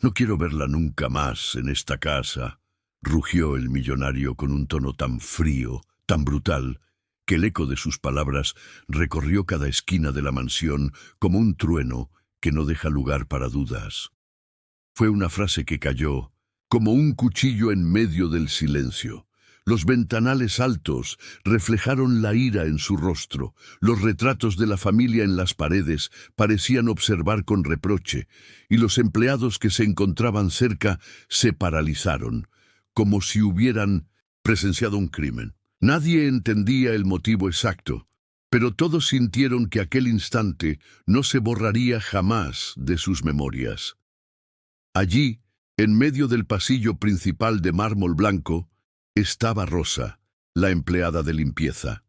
No quiero verla nunca más en esta casa, rugió el millonario con un tono tan frío, tan brutal, que el eco de sus palabras recorrió cada esquina de la mansión como un trueno que no deja lugar para dudas. Fue una frase que cayó como un cuchillo en medio del silencio. Los ventanales altos reflejaron la ira en su rostro. Los retratos de la familia en las paredes parecían observar con reproche, y los empleados que se encontraban cerca se paralizaron, como si hubieran presenciado un crimen. Nadie entendía el motivo exacto, pero todos sintieron que aquel instante no se borraría jamás de sus memorias. Allí, en medio del pasillo principal de mármol blanco, estaba Rosa, la empleada de limpieza.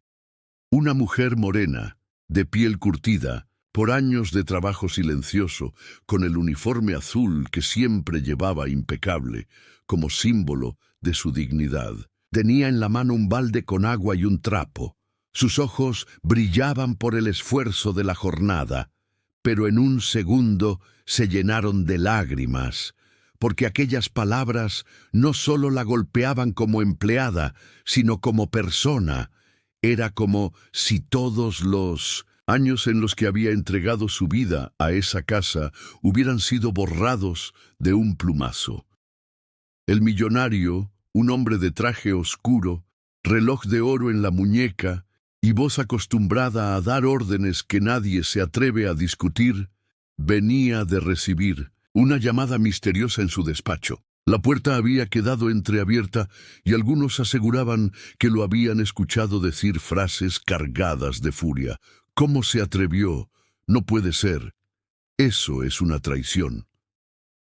Una mujer morena, de piel curtida, por años de trabajo silencioso, con el uniforme azul que siempre llevaba impecable, como símbolo de su dignidad. Tenía en la mano un balde con agua y un trapo. Sus ojos brillaban por el esfuerzo de la jornada, pero en un segundo se llenaron de lágrimas, porque aquellas palabras no solo la golpeaban como empleada, sino como persona. Era como si todos los años en los que había entregado su vida a esa casa hubieran sido borrados de un plumazo. El millonario, un hombre de traje oscuro, reloj de oro en la muñeca y voz acostumbrada a dar órdenes que nadie se atreve a discutir, venía de recibir una llamada misteriosa en su despacho. La puerta había quedado entreabierta y algunos aseguraban que lo habían escuchado decir frases cargadas de furia. ¿Cómo se atrevió? No puede ser. Eso es una traición.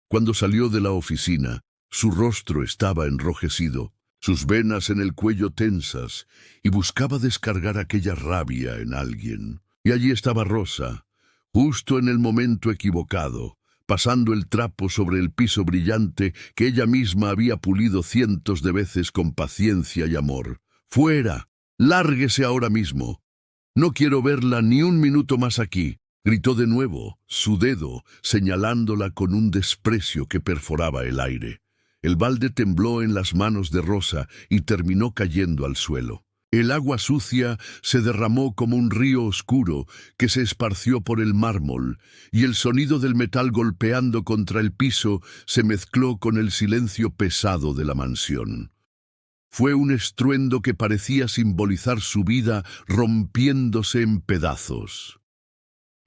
Cuando salió de la oficina, su rostro estaba enrojecido, sus venas en el cuello tensas, y buscaba descargar aquella rabia en alguien. Y allí estaba Rosa, justo en el momento equivocado, pasando el trapo sobre el piso brillante que ella misma había pulido cientos de veces con paciencia y amor. ¡Fuera! ¡Lárguese ahora mismo! No quiero verla ni un minuto más aquí, gritó de nuevo, su dedo señalándola con un desprecio que perforaba el aire. El balde tembló en las manos de Rosa y terminó cayendo al suelo. El agua sucia se derramó como un río oscuro que se esparció por el mármol, y el sonido del metal golpeando contra el piso se mezcló con el silencio pesado de la mansión. Fue un estruendo que parecía simbolizar su vida rompiéndose en pedazos.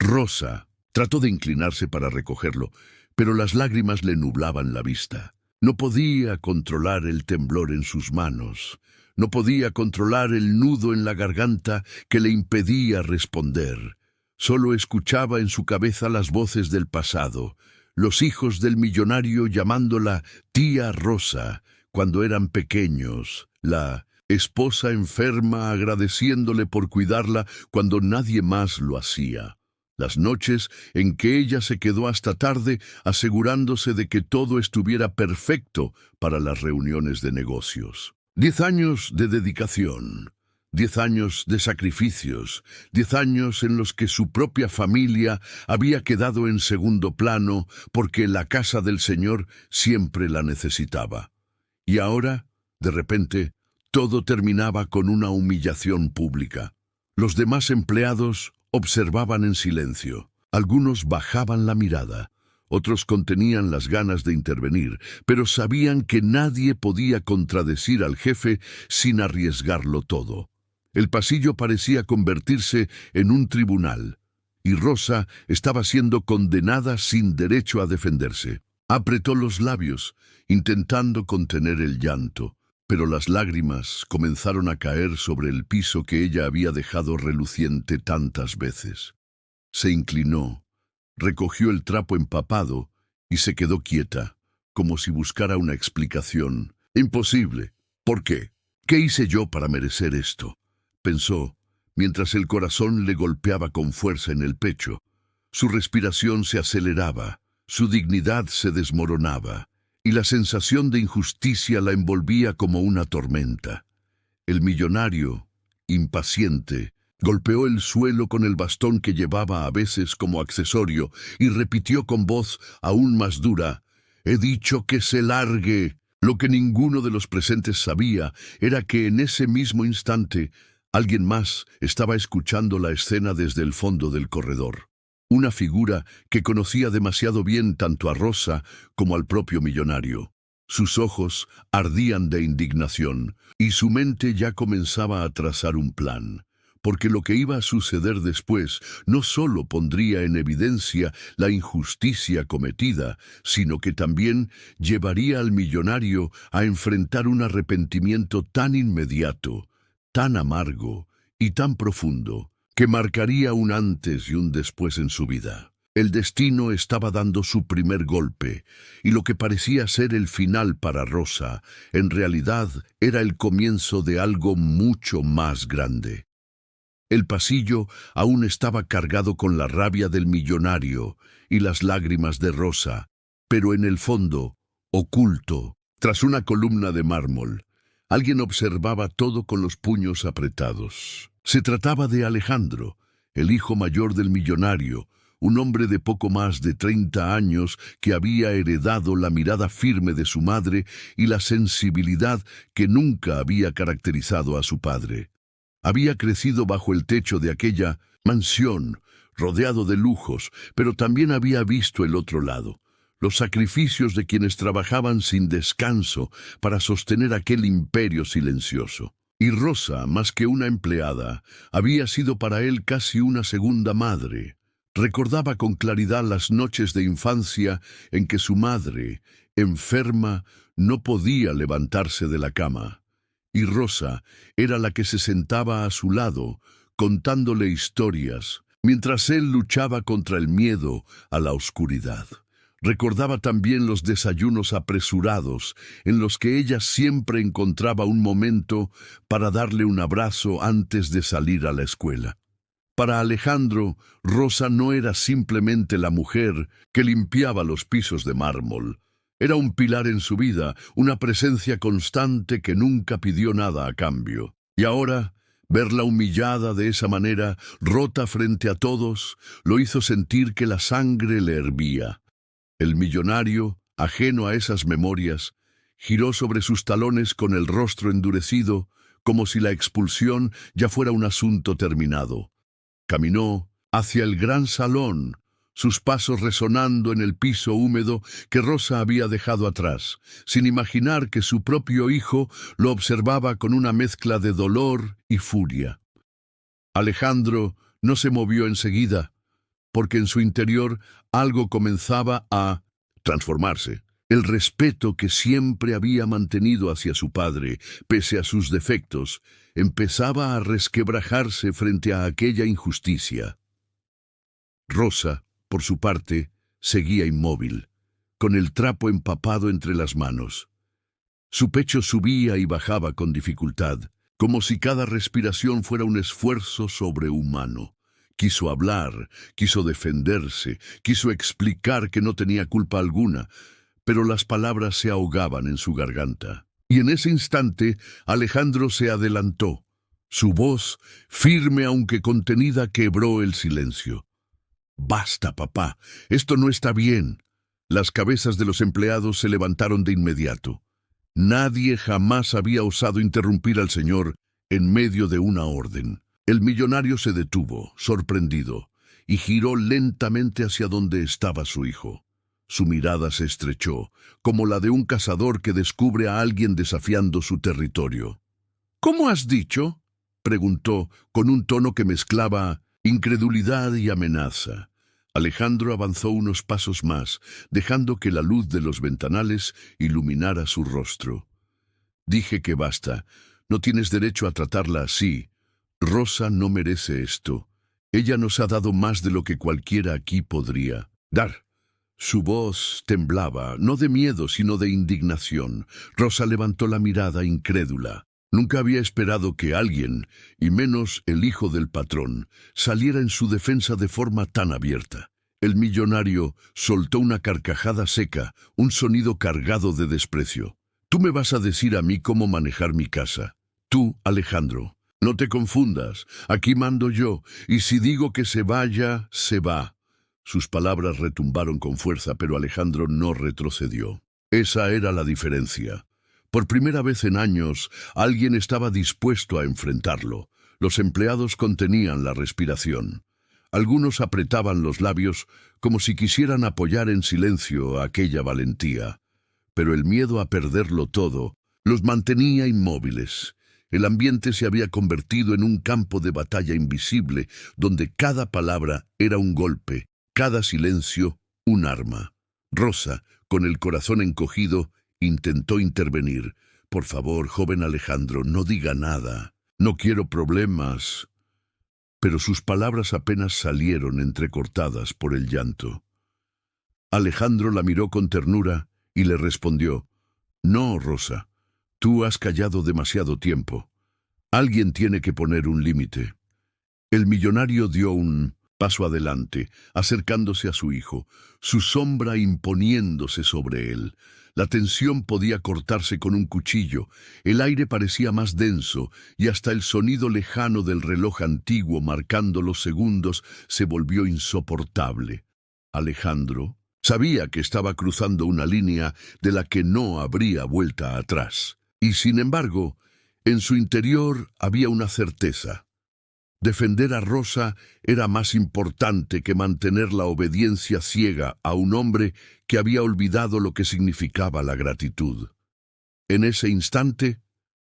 Rosa trató de inclinarse para recogerlo, pero las lágrimas le nublaban la vista. No podía controlar el temblor en sus manos. No podía controlar el nudo en la garganta que le impedía responder. Solo escuchaba en su cabeza las voces del pasado, los hijos del millonario llamándola tía Rosa cuando eran pequeños, la esposa enferma agradeciéndole por cuidarla cuando nadie más lo hacía. Las noches en que ella se quedó hasta tarde asegurándose de que todo estuviera perfecto para las reuniones de negocios. 10 años de dedicación, 10 años de sacrificios, 10 años en los que su propia familia había quedado en segundo plano porque la casa del Señor siempre la necesitaba. Y ahora, de repente, todo terminaba con una humillación pública. Los demás empleados observaban en silencio. Algunos bajaban la mirada, otros contenían las ganas de intervenir, pero sabían que nadie podía contradecir al jefe sin arriesgarlo todo. El pasillo parecía convertirse en un tribunal, y Rosa estaba siendo condenada sin derecho a defenderse. Apretó los labios, intentando contener el llanto, pero las lágrimas comenzaron a caer sobre el piso que ella había dejado reluciente tantas veces. Se inclinó, recogió el trapo empapado y se quedó quieta, como si buscara una explicación. Imposible. ¿Por qué? ¿Qué hice yo para merecer esto?, pensó, mientras el corazón le golpeaba con fuerza en el pecho. Su respiración se aceleraba, su dignidad se desmoronaba, y la sensación de injusticia la envolvía como una tormenta. El millonario, impaciente, golpeó el suelo con el bastón que llevaba a veces como accesorio y repitió con voz aún más dura: He dicho que se largue. Lo que ninguno de los presentes sabía era que en ese mismo instante alguien más estaba escuchando la escena desde el fondo del corredor. Una figura que conocía demasiado bien tanto a Rosa como al propio millonario. Sus ojos ardían de indignación y su mente ya comenzaba a trazar un plan, porque lo que iba a suceder después no solo pondría en evidencia la injusticia cometida, sino que también llevaría al millonario a enfrentar un arrepentimiento tan inmediato, tan amargo y tan profundo, que marcaría un antes y un después en su vida. El destino estaba dando su primer golpe, y lo que parecía ser el final para Rosa, en realidad era el comienzo de algo mucho más grande. El pasillo aún estaba cargado con la rabia del millonario y las lágrimas de Rosa, pero en el fondo, oculto, tras una columna de mármol, alguien observaba todo con los puños apretados. Se trataba de Alejandro, el hijo mayor del millonario, un hombre de poco más de 30 años que había heredado la mirada firme de su madre y la sensibilidad que nunca había caracterizado a su padre. Había crecido bajo el techo de aquella mansión, rodeado de lujos, pero también había visto el otro lado, los sacrificios de quienes trabajaban sin descanso para sostener aquel imperio silencioso. Y Rosa, más que una empleada, había sido para él casi una segunda madre. Recordaba con claridad las noches de infancia en que su madre, enferma, no podía levantarse de la cama. Y Rosa era la que se sentaba a su lado, contándole historias, mientras él luchaba contra el miedo a la oscuridad. Recordaba también los desayunos apresurados, en los que ella siempre encontraba un momento para darle un abrazo antes de salir a la escuela. Para Alejandro, Rosa no era simplemente la mujer que limpiaba los pisos de mármol. Era un pilar en su vida, una presencia constante que nunca pidió nada a cambio. Y ahora, verla humillada de esa manera, rota frente a todos, lo hizo sentir que la sangre le hervía. El millonario, ajeno a esas memorias, giró sobre sus talones con el rostro endurecido, como si la expulsión ya fuera un asunto terminado. Caminó hacia el gran salón, sus pasos resonando en el piso húmedo que Rosa había dejado atrás, sin imaginar que su propio hijo lo observaba con una mezcla de dolor y furia. Alejandro no se movió enseguida, porque en su interior algo comenzaba a transformarse. El respeto que siempre había mantenido hacia su padre, pese a sus defectos, empezaba a resquebrajarse frente a aquella injusticia. Rosa, por su parte, seguía inmóvil, con el trapo empapado entre las manos. Su pecho subía y bajaba con dificultad, como si cada respiración fuera un esfuerzo sobrehumano. Quiso hablar, quiso defenderse, quiso explicar que no tenía culpa alguna, pero las palabras se ahogaban en su garganta. Y en ese instante, Alejandro se adelantó. Su voz, firme aunque contenida, quebró el silencio. «Basta, papá, esto no está bien». Las cabezas de los empleados se levantaron de inmediato. Nadie jamás había osado interrumpir al señor en medio de una orden. El millonario se detuvo, sorprendido, y giró lentamente hacia donde estaba su hijo. Su mirada se estrechó, como la de un cazador que descubre a alguien desafiando su territorio. «¿Cómo has dicho?», preguntó, con un tono que mezclaba incredulidad y amenaza. Alejandro avanzó unos pasos más, dejando que la luz de los ventanales iluminara su rostro. «Dije que basta. No tienes derecho a tratarla así. Rosa no merece esto. Ella nos ha dado más de lo que cualquiera aquí podría dar». Su voz temblaba, no de miedo, sino de indignación. Rosa levantó la mirada incrédula. Nunca había esperado que alguien, y menos el hijo del patrón, saliera en su defensa de forma tan abierta. El millonario soltó una carcajada seca, un sonido cargado de desprecio. «Tú me vas a decir a mí cómo manejar mi casa. Tú, Alejandro. No te confundas, aquí mando yo, y si digo que se vaya, se va. Sus palabras retumbaron con fuerza, pero Alejandro no retrocedió. Esa era la diferencia. Por primera vez en años, alguien estaba dispuesto a enfrentarlo. Los empleados contenían la respiración. Algunos apretaban los labios como si quisieran apoyar en silencio aquella valentía. Pero el miedo a perderlo todo los mantenía inmóviles. El ambiente se había convertido en un campo de batalla invisible, donde cada palabra era un golpe, cada silencio un arma. Rosa, con el corazón encogido, intentó intervenir. «Por favor, joven Alejandro, no diga nada. No quiero problemas». Pero sus palabras apenas salieron entrecortadas por el llanto. Alejandro la miró con ternura y le respondió: «No, Rosa, tú has callado demasiado tiempo. Alguien tiene que poner un límite». El millonario dio un paso adelante, acercándose a su hijo, su sombra imponiéndose sobre él. La tensión podía cortarse con un cuchillo, el aire parecía más denso y hasta el sonido lejano del reloj antiguo marcando los segundos se volvió insoportable. Alejandro sabía que estaba cruzando una línea de la que no habría vuelta atrás. Y sin embargo, en su interior había una certeza. Defender a Rosa era más importante que mantener la obediencia ciega a un hombre que había olvidado lo que significaba la gratitud. En ese instante,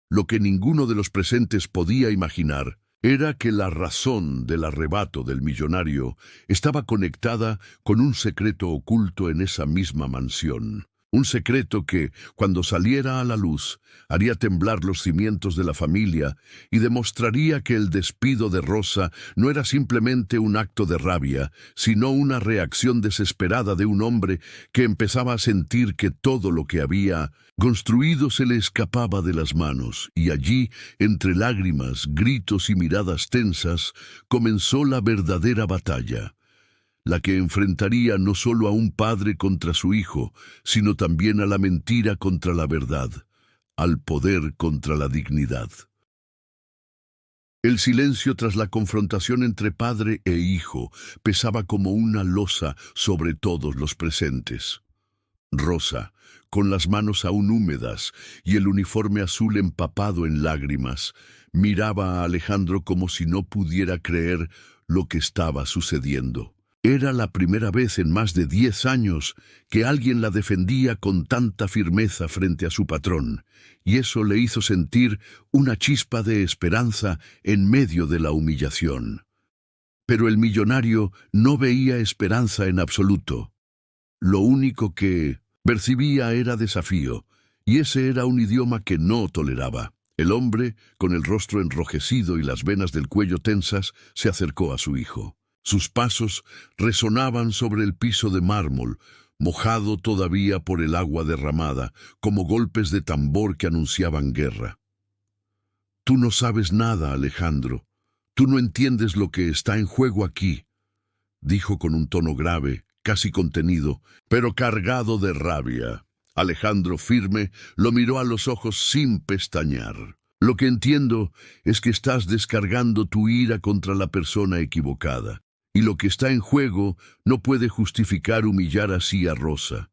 lo que ninguno de los presentes podía imaginar era que la razón del arrebato del millonario estaba conectada con un secreto oculto en esa misma mansión. Un secreto que, cuando saliera a la luz, haría temblar los cimientos de la familia y demostraría que el despido de Rosa no era simplemente un acto de rabia, sino una reacción desesperada de un hombre que empezaba a sentir que todo lo que había construido se le escapaba de las manos, y allí, entre lágrimas, gritos y miradas tensas, comenzó la verdadera batalla. La que enfrentaría no solo a un padre contra su hijo, sino también a la mentira contra la verdad, al poder contra la dignidad. El silencio tras la confrontación entre padre e hijo pesaba como una losa sobre todos los presentes. Rosa, con las manos aún húmedas y el uniforme azul empapado en lágrimas, miraba a Alejandro como si no pudiera creer lo que estaba sucediendo. Era la primera vez en más de 10 años que alguien la defendía con tanta firmeza frente a su patrón, y eso le hizo sentir una chispa de esperanza en medio de la humillación. Pero el millonario no veía esperanza en absoluto. Lo único que percibía era desafío, y ese era un idioma que no toleraba. El hombre, con el rostro enrojecido y las venas del cuello tensas, se acercó a su hijo. Sus pasos resonaban sobre el piso de mármol, mojado todavía por el agua derramada, como golpes de tambor que anunciaban guerra. «Tú no sabes nada, Alejandro. Tú no entiendes lo que está en juego aquí», dijo con un tono grave, casi contenido, pero cargado de rabia. Alejandro, firme, lo miró a los ojos sin pestañear. «Lo que entiendo es que estás descargando tu ira contra la persona equivocada. Y lo que está en juego no puede justificar humillar así a Rosa.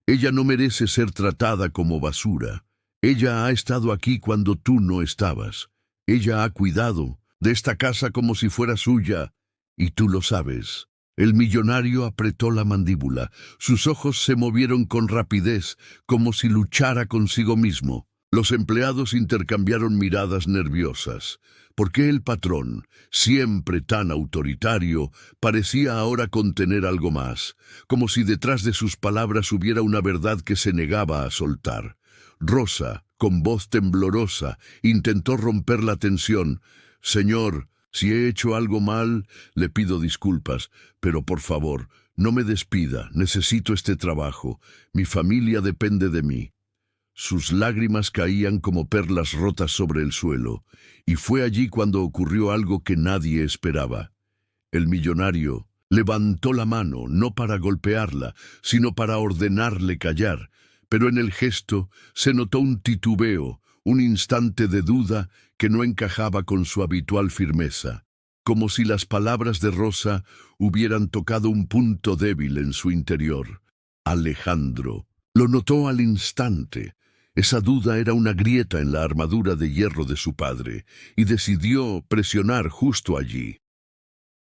Ella no merece ser tratada como basura. Ella ha estado aquí cuando tú no estabas. Ella ha cuidado de esta casa como si fuera suya, y tú lo sabes». El millonario apretó la mandíbula. Sus ojos se movieron con rapidez, como si luchara consigo mismo. Los empleados intercambiaron miradas nerviosas. ¿Por qué el patrón, siempre tan autoritario, parecía ahora contener algo más, como si detrás de sus palabras hubiera una verdad que se negaba a soltar? Rosa, con voz temblorosa, intentó romper la tensión. «Señor, si he hecho algo mal, le pido disculpas, pero por favor, no me despida, necesito este trabajo, mi familia depende de mí». Sus lágrimas caían como perlas rotas sobre el suelo, y fue allí cuando ocurrió algo que nadie esperaba. El millonario levantó la mano, no para golpearla, sino para ordenarle callar, pero en el gesto se notó un titubeo, un instante de duda que no encajaba con su habitual firmeza. como si las palabras de Rosa hubieran tocado un punto débil en su interior. Alejandro lo notó al instante. Esa duda era una grieta en la armadura de hierro de su padre, y decidió presionar justo allí.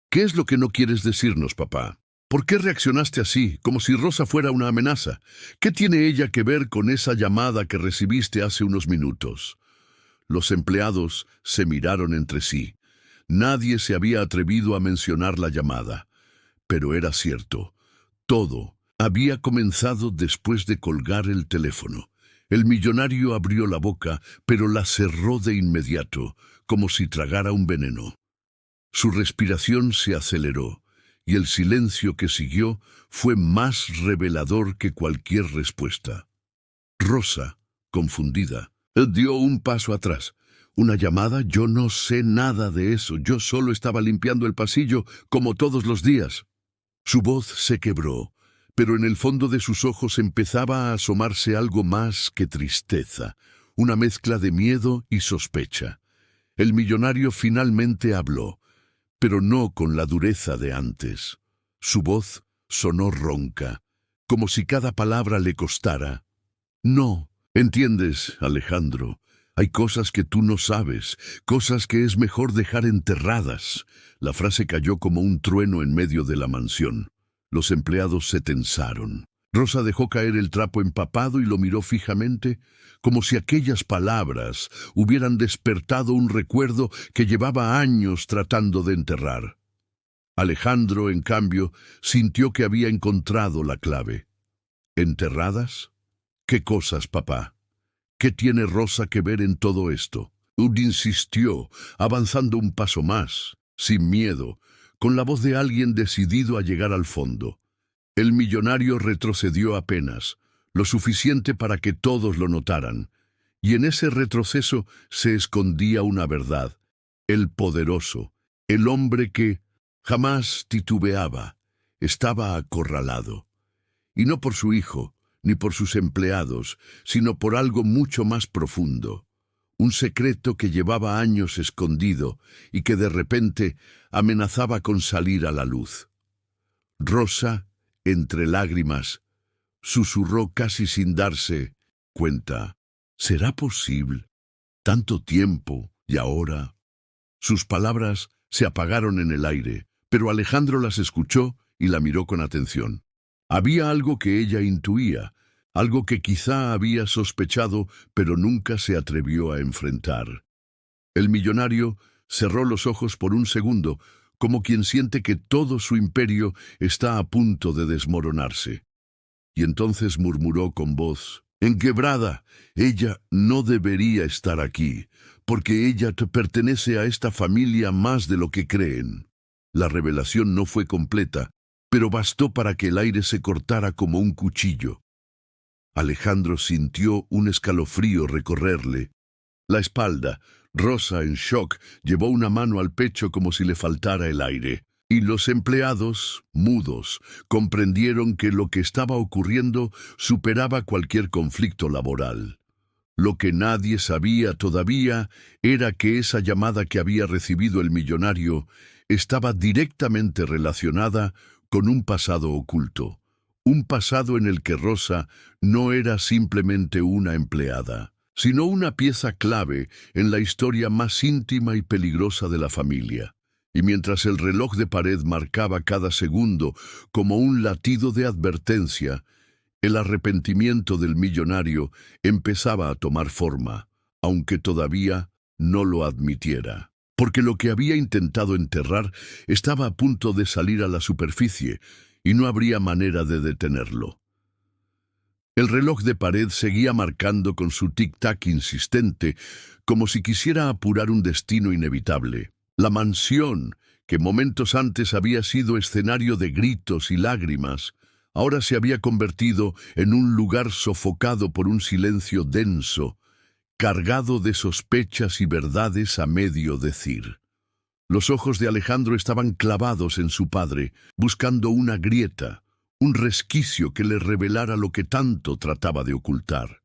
¿Qué es lo que no quieres decirnos, papá? ¿Por qué reaccionaste así, como si Rosa fuera una amenaza? ¿Qué tiene ella que ver con esa llamada que recibiste hace unos minutos? Los empleados se miraron entre sí. Nadie se había atrevido a mencionar la llamada. Pero era cierto. Todo había comenzado después de colgar el teléfono. El millonario abrió la boca, pero la cerró de inmediato, como si tragara un veneno. Su respiración se aceleró, y el silencio que siguió fue más revelador que cualquier respuesta. Rosa, confundida, dio un paso atrás. ¿Una llamada? Yo no sé nada de eso. Yo solo estaba limpiando el pasillo como todos los días. Su voz se quebró, pero en el fondo de sus ojos empezaba a asomarse algo más que tristeza, una mezcla de miedo y sospecha. El millonario finalmente habló, pero no con la dureza de antes. Su voz sonó ronca, como si cada palabra le costara. No, entiendes, Alejandro. Hay cosas que tú no sabes, cosas que es mejor dejar enterradas. La frase cayó como un trueno en medio de la mansión. Los empleados se tensaron. Rosa dejó caer el trapo empapado y lo miró fijamente, como si aquellas palabras hubieran despertado un recuerdo que llevaba años tratando de enterrar. Alejandro, en cambio, sintió que había encontrado la clave. ¿Enterradas? ¿Qué cosas, papá? ¿Qué tiene Rosa que ver en todo esto? Ud insistió, avanzando un paso más, sin miedo, con la voz de alguien decidido a llegar al fondo. El millonario retrocedió apenas, lo suficiente para que todos lo notaran, y en ese retroceso se escondía una verdad. El poderoso, el hombre que jamás titubeaba, estaba acorralado. Y no por su hijo, ni por sus empleados, sino por algo mucho más profundo. Un secreto que llevaba años escondido y que de repente amenazaba con salir a la luz. Rosa, entre lágrimas, susurró casi sin darse cuenta. ¿Será posible? ¿Tanto tiempo y ahora? Sus palabras se apagaron en el aire, pero Alejandro las escuchó y la miró con atención. Había algo que ella intuía, algo que quizá había sospechado, pero nunca se atrevió a enfrentar. El millonario cerró los ojos por un segundo, como quien siente que todo su imperio está a punto de desmoronarse. Y entonces murmuró con voz enquebrada: ella no debería estar aquí, porque ella te pertenece a esta familia más de lo que creen. La revelación no fue completa, pero bastó para que el aire se cortara como un cuchillo. Alejandro sintió un escalofrío recorrerle la espalda. Rosa, en shock, llevó una mano al pecho como si le faltara el aire. Y los empleados, mudos, comprendieron que lo que estaba ocurriendo superaba cualquier conflicto laboral. Lo que nadie sabía todavía era que esa llamada que había recibido el millonario estaba directamente relacionada con un pasado oculto. Un pasado en el que Rosa no era simplemente una empleada, sino una pieza clave en la historia más íntima y peligrosa de la familia. Y mientras el reloj de pared marcaba cada segundo como un latido de advertencia, el arrepentimiento del millonario empezaba a tomar forma, aunque todavía no lo admitiera. Porque lo que había intentado enterrar estaba a punto de salir a la superficie, y no habría manera de detenerlo. El reloj de pared seguía marcando con su tic-tac insistente, como si quisiera apurar un destino inevitable. La mansión, que momentos antes había sido escenario de gritos y lágrimas, ahora se había convertido en un lugar sofocado por un silencio denso, cargado de sospechas y verdades a medio decir. Los ojos de Alejandro estaban clavados en su padre, buscando una grieta, un resquicio que le revelara lo que tanto trataba de ocultar.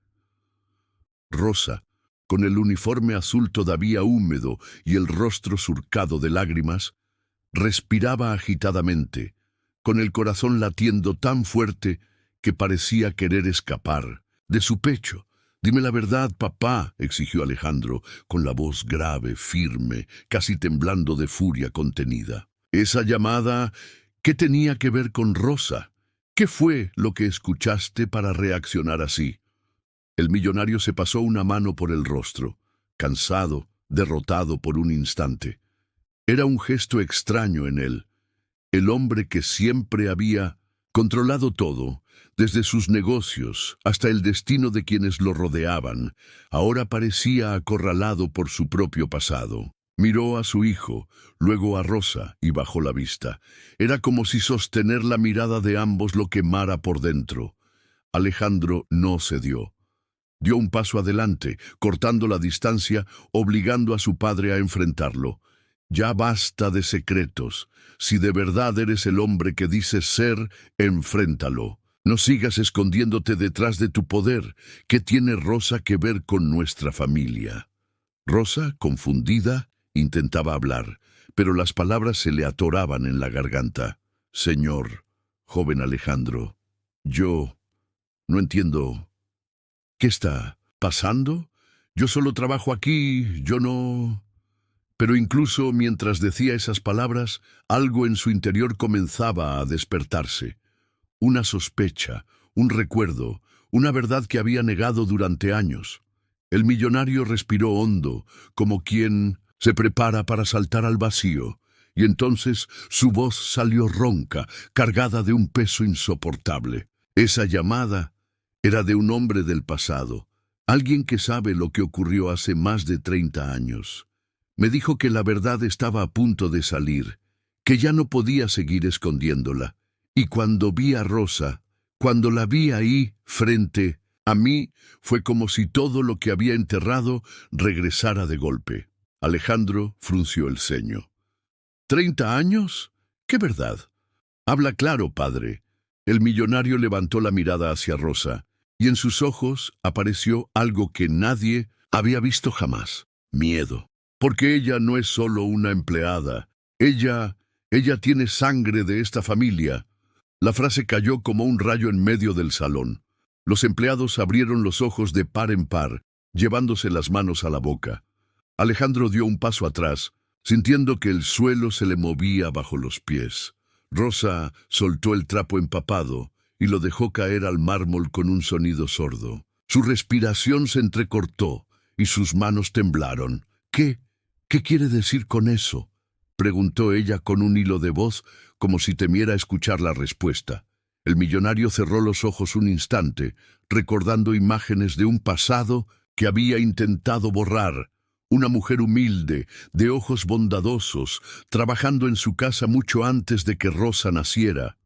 Rosa, con el uniforme azul todavía húmedo y el rostro surcado de lágrimas, Respiraba agitadamente, con el corazón latiendo tan fuerte que parecía querer escapar de su pecho. «Dime la verdad, papá», exigió Alejandro, con la voz grave, firme, casi temblando de furia contenida. «Esa llamada, ¿qué tenía que ver con Rosa? ¿Qué fue lo que escuchaste para reaccionar así?» El millonario se pasó una mano por el rostro, cansado, derrotado por un instante. Era un gesto extraño en él. El hombre que siempre había controlado todo, desde sus negocios hasta el destino de quienes lo rodeaban, ahora parecía acorralado por su propio pasado. Miró a su hijo, luego a Rosa, y bajó la vista. Era como si sostener la mirada de ambos lo quemara por dentro. Alejandro no cedió. Dio un paso adelante, cortando la distancia, obligando a su padre a enfrentarlo. «Ya basta de secretos. Si de verdad eres el hombre que dices ser, enfréntalo. No sigas escondiéndote detrás de tu poder. ¿Qué tiene Rosa que ver con nuestra familia?» Rosa, confundida, intentaba hablar, pero las palabras se le atoraban en la garganta. «Señor, joven Alejandro, yo no entiendo. ¿Qué está pasando? Yo solo trabajo aquí, yo no...» Pero incluso mientras decía esas palabras, algo en su interior comenzaba a despertarse. Una sospecha, un recuerdo, una verdad que había negado durante años. El millonario respiró hondo, como quien se prepara para saltar al vacío, y entonces su voz salió ronca, cargada de un peso insoportable. Esa llamada era de un hombre del pasado, alguien que sabe lo que ocurrió hace más de 30 años. Me dijo que la verdad estaba a punto de salir, que ya no podía seguir escondiéndola. Y cuando vi a Rosa, cuando la vi ahí, frente a mí, fue como si todo lo que había enterrado regresara de golpe. Alejandro frunció el ceño. ¿30 años? ¿Qué verdad? Habla claro, padre. El millonario levantó la mirada hacia Rosa, y en sus ojos apareció algo que nadie había visto jamás: miedo. Porque ella no es solo una empleada. Ella tiene sangre de esta familia. La frase cayó como un rayo en medio del salón. Los empleados abrieron los ojos de par en par, llevándose las manos a la boca. Alejandro dio un paso atrás, sintiendo que el suelo se le movía bajo los pies. Rosa soltó el trapo empapado y lo dejó caer al mármol con un sonido sordo. Su respiración se entrecortó y sus manos temblaron. ¿Qué quiere decir con eso?», preguntó ella con un hilo de voz, como si temiera escuchar la respuesta. El millonario cerró los ojos un instante, recordando imágenes de un pasado que había intentado borrar. Una mujer humilde, de ojos bondadosos, trabajando en su casa mucho antes de que Rosa naciera.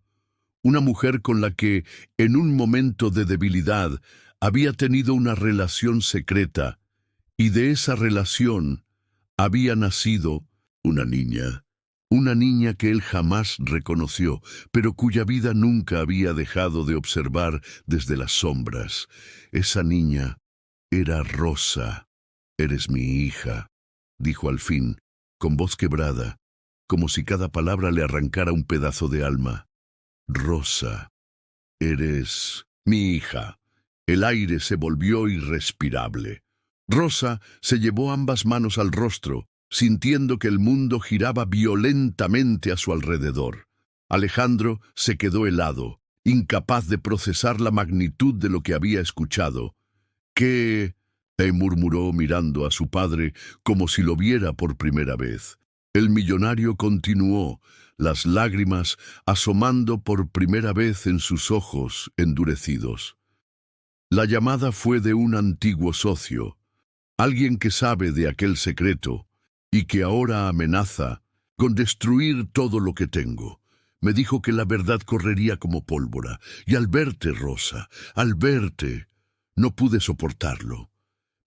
Una mujer con la que, en un momento de debilidad, había tenido una relación secreta, y de esa relación había nacido una niña que él jamás reconoció, pero cuya vida nunca había dejado de observar desde las sombras. Esa niña era Rosa. «Eres mi hija», dijo al fin, con voz quebrada, como si cada palabra le arrancara un pedazo de alma. «Rosa, eres mi hija». El aire se volvió irrespirable. Rosa se llevó ambas manos al rostro, sintiendo que el mundo giraba violentamente a su alrededor. Alejandro se quedó helado, incapaz de procesar la magnitud de lo que había escuchado. «¿Qué?», murmuró mirando a su padre como si lo viera por primera vez. El millonario continuó, las lágrimas asomando por primera vez en sus ojos endurecidos. «La llamada fue de un antiguo socio, alguien que sabe de aquel secreto y que ahora amenaza con destruir todo lo que tengo. Me dijo que la verdad correría como pólvora, y al verte, Rosa, al verte, no pude soportarlo.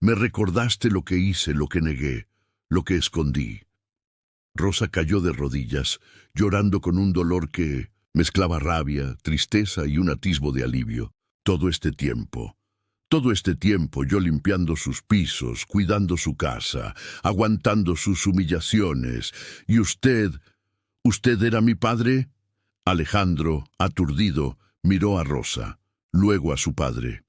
Me recordaste lo que hice, lo que negué, lo que escondí». Rosa cayó de rodillas, llorando con un dolor que mezclaba rabia, tristeza y un atisbo de alivio. Todo este tiempo yo limpiando sus pisos, cuidando su casa, aguantando sus humillaciones, y usted ¿Usted era mi padre? Alejandro, aturdido, miró a Rosa, luego a su padre.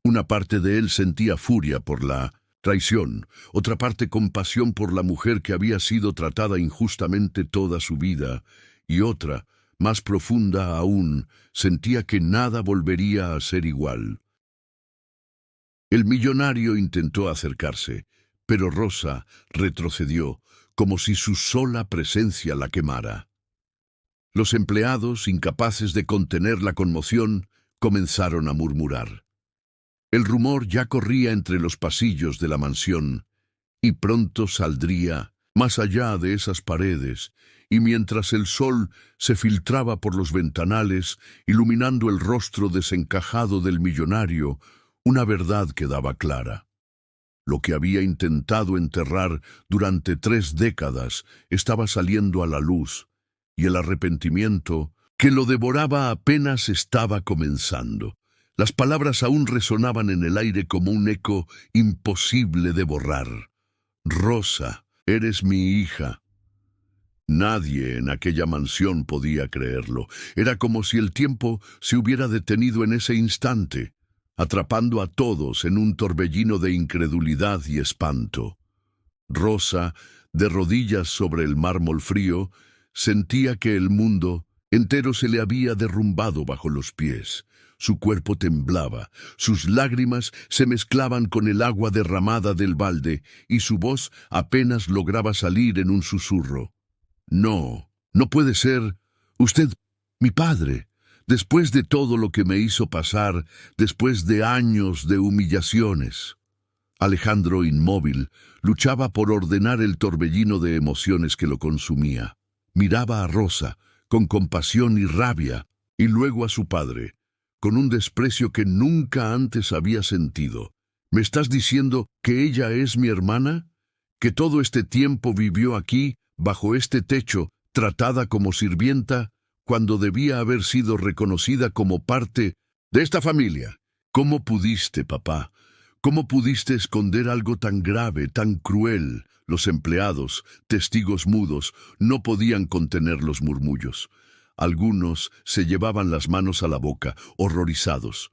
Una parte de él sentía furia por la traición, otra parte compasión por la mujer que había sido tratada injustamente toda su vida, y otra, más profunda aún, sentía que nada volvería a ser igual. El millonario intentó acercarse, pero Rosa retrocedió, como si su sola presencia la quemara. Los empleados, incapaces de contener la conmoción, comenzaron a murmurar. El rumor ya corría entre los pasillos de la mansión, y pronto saldría más allá de esas paredes, y mientras el sol se filtraba por los ventanales, iluminando el rostro desencajado del millonario, una verdad quedaba clara. Lo que había intentado enterrar durante 3 décadas estaba saliendo a la luz, y el arrepentimiento que lo devoraba apenas estaba comenzando. Las palabras aún resonaban en el aire como un eco imposible de borrar. Rosa, eres mi hija. Nadie en aquella mansión podía creerlo. Era como si el tiempo se hubiera detenido en ese instante, atrapando a todos en un torbellino de incredulidad y espanto. Rosa, de rodillas sobre el mármol frío, sentía que el mundo entero se le había derrumbado bajo los pies. Su cuerpo temblaba, sus lágrimas se mezclaban con el agua derramada del balde, y su voz apenas lograba salir en un susurro. No, no puede ser. Usted, mi padre, después de todo lo que me hizo pasar, después de años de humillaciones. Alejandro, inmóvil, luchaba por ordenar el torbellino de emociones que lo consumía. Miraba a Rosa, con compasión y rabia, y luego a su padre, con un desprecio que nunca antes había sentido. ¿Me estás diciendo que ella es mi hermana? ¿Que todo este tiempo vivió aquí, bajo este techo, tratada como sirvienta, cuando debía haber sido reconocida como parte de esta familia? ¿Cómo pudiste, papá? ¿Cómo pudiste esconder algo tan grave, tan cruel? Los empleados, testigos mudos, no podían contener los murmullos. Algunos se llevaban las manos a la boca, horrorizados.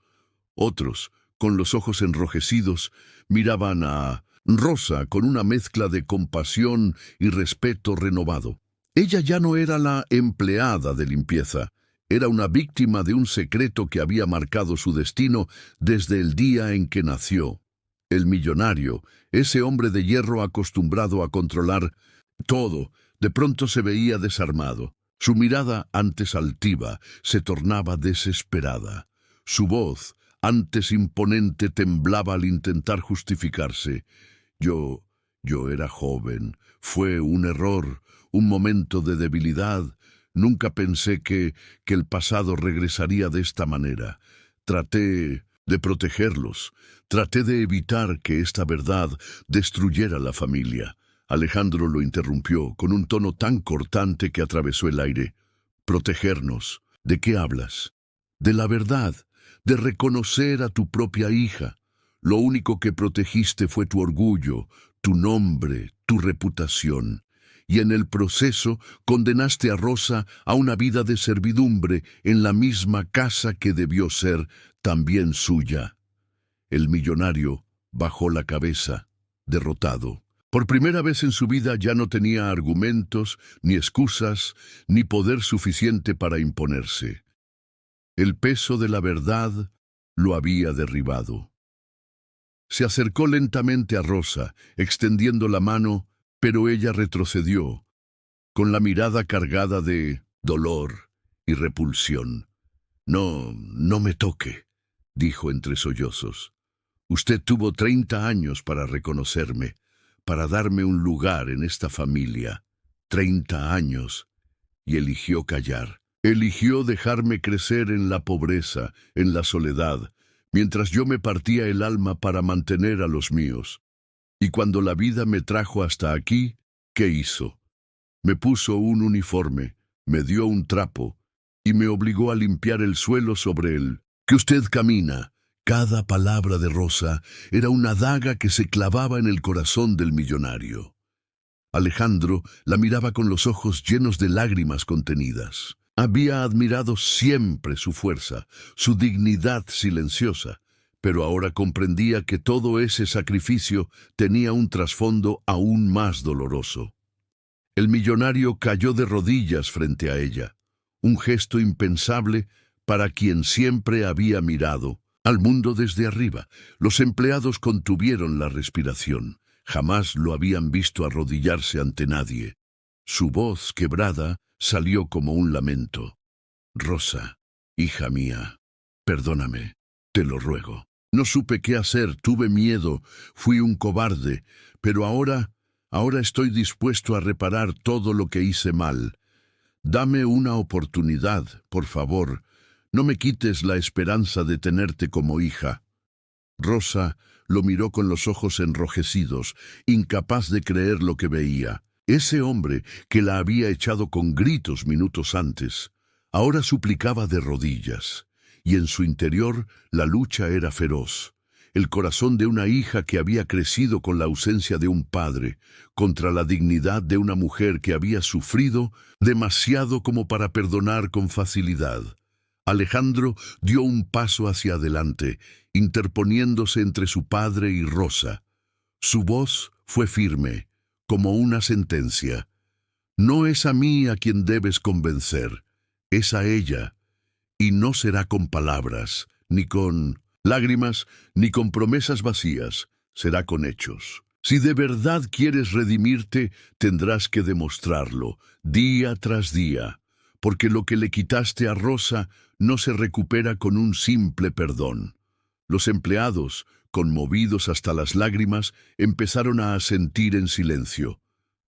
Otros, con los ojos enrojecidos, miraban a Rosa con una mezcla de compasión y respeto renovado. Ella ya no era la empleada de limpieza, era una víctima de un secreto que había marcado su destino desde el día en que nació. El millonario, ese hombre de hierro acostumbrado a controlar todo, de pronto se veía desarmado. Su mirada, antes altiva, se tornaba desesperada. Su voz, antes imponente, temblaba al intentar justificarse. Yo era joven. Fue un error, un momento de debilidad. Nunca pensé que el pasado regresaría de esta manera. Traté de protegerlos. Traté de evitar que esta verdad destruyera la familia. Alejandro lo interrumpió con un tono tan cortante que atravesó el aire. Protegernos. ¿De qué hablas? De la verdad, de reconocer a tu propia hija. Lo único que protegiste fue tu orgullo, tu nombre, tu reputación. Y en el proceso condenaste a Rosa a una vida de servidumbre en la misma casa que debió ser también suya. El millonario bajó la cabeza, derrotado. Por primera vez en su vida ya no tenía argumentos, ni excusas, ni poder suficiente para imponerse. El peso de la verdad lo había derribado. Se acercó lentamente a Rosa, extendiendo la mano, pero ella retrocedió, con la mirada cargada de dolor y repulsión. No me toque, dijo entre sollozos. Usted tuvo 30 años para reconocerme, para darme un lugar en esta familia. 30 años. Y eligió callar. Eligió dejarme crecer en la pobreza, en la soledad, mientras yo me partía el alma para mantener a los míos. Y cuando la vida me trajo hasta aquí, ¿qué hizo? Me puso un uniforme, me dio un trapo y me obligó a limpiar el suelo sobre él. Que usted camina. Cada palabra de Rosa era una daga que se clavaba en el corazón del millonario. Alejandro la miraba con los ojos llenos de lágrimas contenidas. Había admirado siempre su fuerza, su dignidad silenciosa, pero ahora comprendía que todo ese sacrificio tenía un trasfondo aún más doloroso. El millonario cayó de rodillas frente a ella, un gesto impensable para quien siempre había mirado al mundo desde arriba. Los empleados contuvieron la respiración. Jamás lo habían visto arrodillarse ante nadie. Su voz quebrada salió como un lamento. «Rosa, hija mía, perdóname, te lo ruego. No supe qué hacer, tuve miedo, fui un cobarde, pero ahora estoy dispuesto a reparar todo lo que hice mal. Dame una oportunidad, por favor. No me quites la esperanza de tenerte como hija». Rosa lo miró con los ojos enrojecidos, incapaz de creer lo que veía. Ese hombre que la había echado con gritos minutos antes, ahora suplicaba de rodillas, y en su interior la lucha era feroz. El corazón de una hija que había crecido con la ausencia de un padre, contra la dignidad de una mujer que había sufrido demasiado como para perdonar con facilidad. Alejandro dio un paso hacia adelante, interponiéndose entre su padre y Rosa. Su voz fue firme, como una sentencia. «No es a mí a quien debes convencer, es a ella, y no será con palabras, ni con lágrimas, ni con promesas vacías, será con hechos. Si de verdad quieres redimirte, tendrás que demostrarlo, día tras día, porque lo que le quitaste a Rosa no se recupera con un simple perdón». Los empleados, conmovidos hasta las lágrimas, empezaron a asentir en silencio.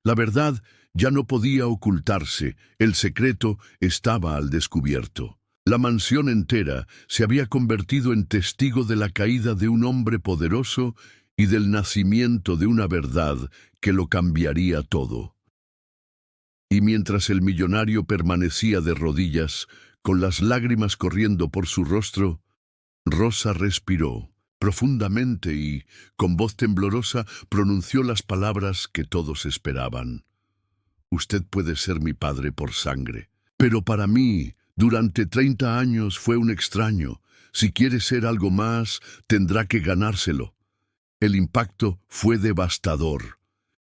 La verdad ya no podía ocultarse, el secreto estaba al descubierto. La mansión entera se había convertido en testigo de la caída de un hombre poderoso y del nacimiento de una verdad que lo cambiaría todo. Y mientras el millonario permanecía de rodillas, con las lágrimas corriendo por su rostro, Rosa respiró profundamente y, con voz temblorosa, pronunció las palabras que todos esperaban. «Usted puede ser mi padre por sangre, pero para mí, durante 30 años fue un extraño. Si quiere ser algo más, tendrá que ganárselo». El impacto fue devastador.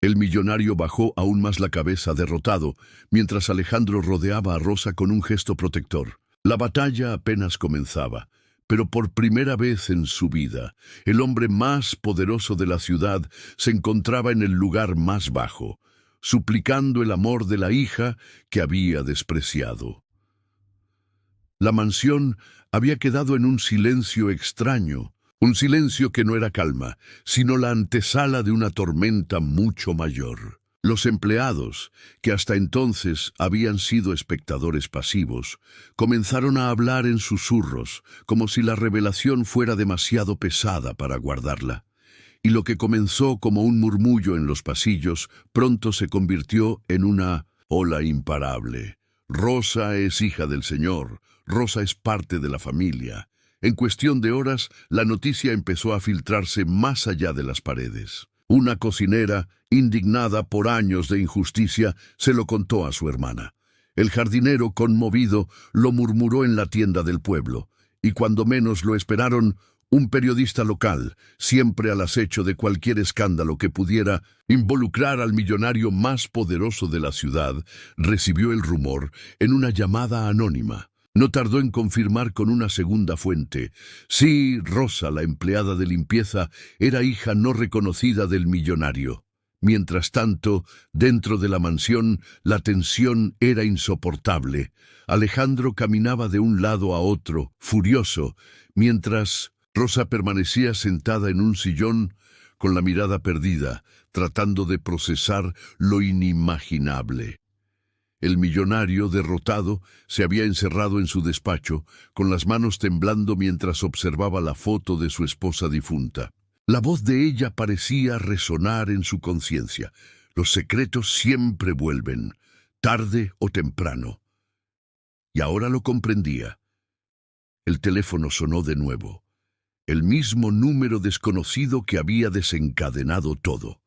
El millonario bajó aún más la cabeza, derrotado, mientras Alejandro rodeaba a Rosa con un gesto protector. La batalla apenas comenzaba, pero por primera vez en su vida, el hombre más poderoso de la ciudad se encontraba en el lugar más bajo, suplicando el amor de la hija que había despreciado. La mansión había quedado en un silencio extraño, un silencio que no era calma, sino la antesala de una tormenta mucho mayor. Los empleados, que hasta entonces habían sido espectadores pasivos, comenzaron a hablar en susurros, como si la revelación fuera demasiado pesada para guardarla. Y lo que comenzó como un murmullo en los pasillos, pronto se convirtió en una ola imparable. «Rosa es hija del Señor, Rosa es parte de la familia». En cuestión de horas, la noticia empezó a filtrarse más allá de las paredes. Una cocinera, indignada por años de injusticia, se lo contó a su hermana. El jardinero, conmovido, lo murmuró en la tienda del pueblo, y cuando menos lo esperaron, un periodista local, siempre al acecho de cualquier escándalo que pudiera involucrar al millonario más poderoso de la ciudad, recibió el rumor en una llamada anónima. No tardó en confirmar con una segunda fuente. Sí, Rosa, la empleada de limpieza, era hija no reconocida del millonario. Mientras tanto, dentro de la mansión, la tensión era insoportable. Alejandro caminaba de un lado a otro, furioso, mientras Rosa permanecía sentada en un sillón con la mirada perdida, tratando de procesar lo inimaginable. El millonario, derrotado, se había encerrado en su despacho, con las manos temblando mientras observaba la foto de su esposa difunta. La voz de ella parecía resonar en su conciencia. Los secretos siempre vuelven, tarde o temprano. Y ahora lo comprendía. El teléfono sonó de nuevo. El mismo número desconocido que había desencadenado todo.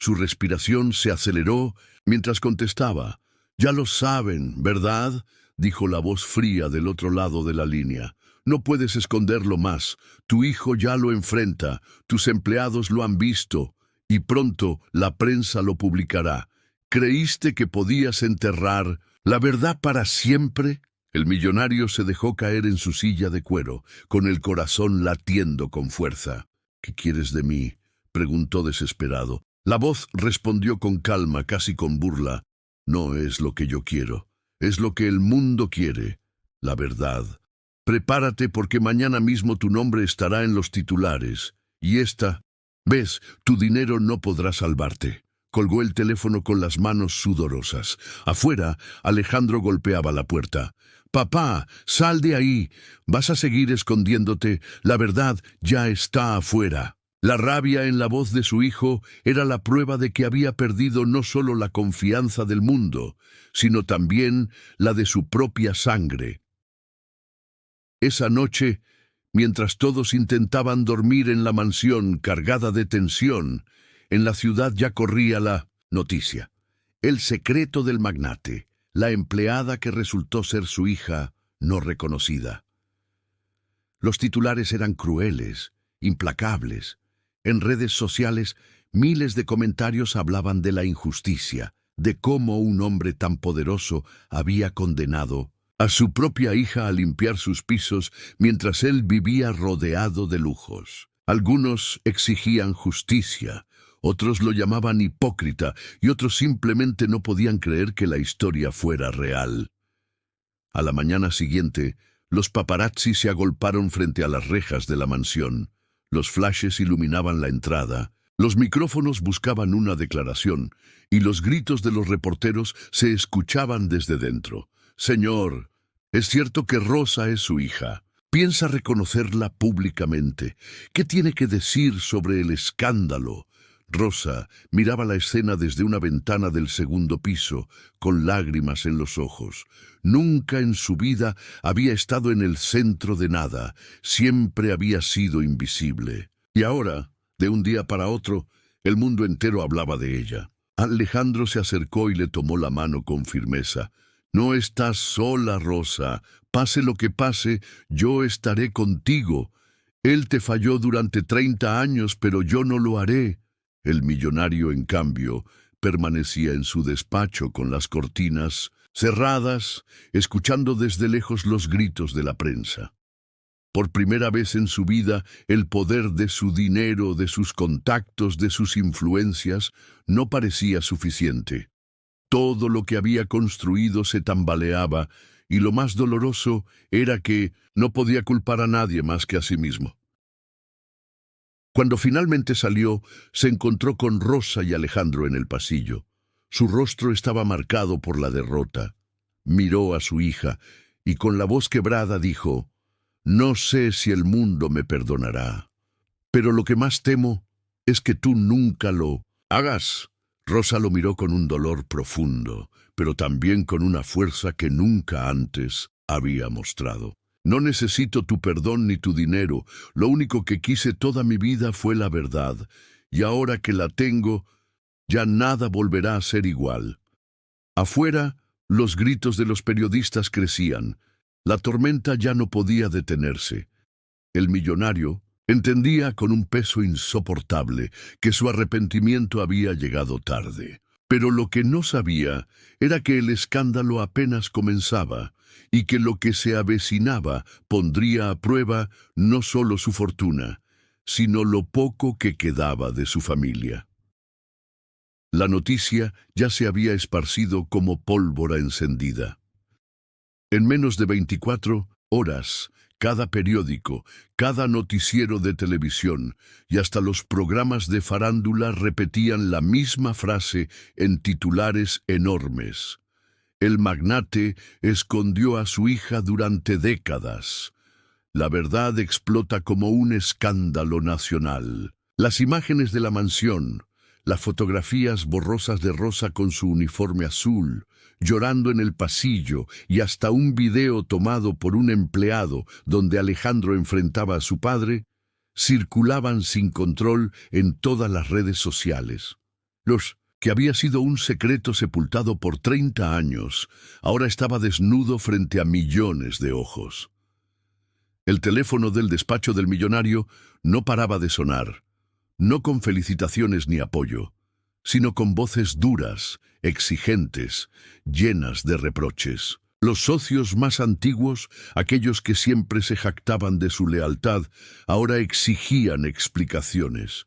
Su respiración se aceleró mientras contestaba. «Ya lo saben, ¿verdad?», dijo la voz fría del otro lado de la línea. «No puedes esconderlo más. Tu hijo ya lo enfrenta. Tus empleados lo han visto. Y pronto la prensa lo publicará. ¿Creíste que podías enterrar la verdad para siempre?». El millonario se dejó caer en su silla de cuero, con el corazón latiendo con fuerza. «¿Qué quieres de mí?», preguntó desesperado. La voz respondió con calma, casi con burla. «No es lo que yo quiero. Es lo que el mundo quiere. La verdad. Prepárate porque mañana mismo tu nombre estará en los titulares. Y ves, tu dinero no podrá salvarte». Colgó el teléfono con las manos sudorosas. Afuera, Alejandro golpeaba la puerta. «Papá, sal de ahí. Vas a seguir escondiéndote. La verdad ya está afuera». La rabia en la voz de su hijo era la prueba de que había perdido no solo la confianza del mundo, sino también la de su propia sangre. Esa noche, mientras todos intentaban dormir en la mansión cargada de tensión, en la ciudad ya corría la noticia. El secreto del magnate, la empleada que resultó ser su hija no reconocida. Los titulares eran crueles, implacables. En redes sociales, miles de comentarios hablaban de la injusticia, de cómo un hombre tan poderoso había condenado a su propia hija a limpiar sus pisos mientras él vivía rodeado de lujos. Algunos exigían justicia, otros lo llamaban hipócrita y otros simplemente no podían creer que la historia fuera real. A la mañana siguiente, los paparazzi se agolparon frente a las rejas de la mansión. Los flashes iluminaban la entrada, los micrófonos buscaban una declaración y los gritos de los reporteros se escuchaban desde dentro. «Señor, es cierto que Rosa es su hija. ¿Piensa reconocerla públicamente? ¿Qué tiene que decir sobre el escándalo?». Rosa miraba la escena desde una ventana del segundo piso, con lágrimas en los ojos. Nunca en su vida había estado en el centro de nada, siempre había sido invisible. Y ahora, de un día para otro, el mundo entero hablaba de ella. Alejandro se acercó y le tomó la mano con firmeza. «No estás sola, Rosa. Pase lo que pase, yo estaré contigo. Él te falló durante 30 años, pero yo no lo haré». El millonario, en cambio, permanecía en su despacho con las cortinas cerradas, escuchando desde lejos los gritos de la prensa. Por primera vez en su vida, el poder de su dinero, de sus contactos, de sus influencias, no parecía suficiente. Todo lo que había construido se tambaleaba, y lo más doloroso era que no podía culpar a nadie más que a sí mismo. Cuando finalmente salió, se encontró con Rosa y Alejandro en el pasillo. Su rostro estaba marcado por la derrota. Miró a su hija y con la voz quebrada dijo: «No sé si el mundo me perdonará, pero lo que más temo es que tú nunca lo hagas». Rosa lo miró con un dolor profundo, pero también con una fuerza que nunca antes había mostrado. «No necesito tu perdón ni tu dinero. Lo único que quise toda mi vida fue la verdad, y ahora que la tengo, ya nada volverá a ser igual». Afuera, los gritos de los periodistas crecían. La tormenta ya no podía detenerse. El millonario entendía con un peso insoportable que su arrepentimiento había llegado tarde. Pero lo que no sabía era que el escándalo apenas comenzaba y que lo que se avecinaba pondría a prueba no solo su fortuna, sino lo poco que quedaba de su familia. La noticia ya se había esparcido como pólvora encendida. En menos de 24 horas, cada periódico, cada noticiero de televisión y hasta los programas de farándula repetían la misma frase en titulares enormes. El magnate escondió a su hija durante décadas. La verdad explota como un escándalo nacional. Las imágenes de la mansión, las fotografías borrosas de Rosa con su uniforme azul, llorando en el pasillo, y hasta un video tomado por un empleado donde Alejandro enfrentaba a su padre, circulaban sin control en todas las redes sociales. Los que había sido un secreto sepultado por 30 años, ahora estaba desnudo frente a millones de ojos. El teléfono del despacho del millonario no paraba de sonar, no con felicitaciones ni apoyo, sino con voces duras, exigentes, llenas de reproches. Los socios más antiguos, aquellos que siempre se jactaban de su lealtad, ahora exigían explicaciones.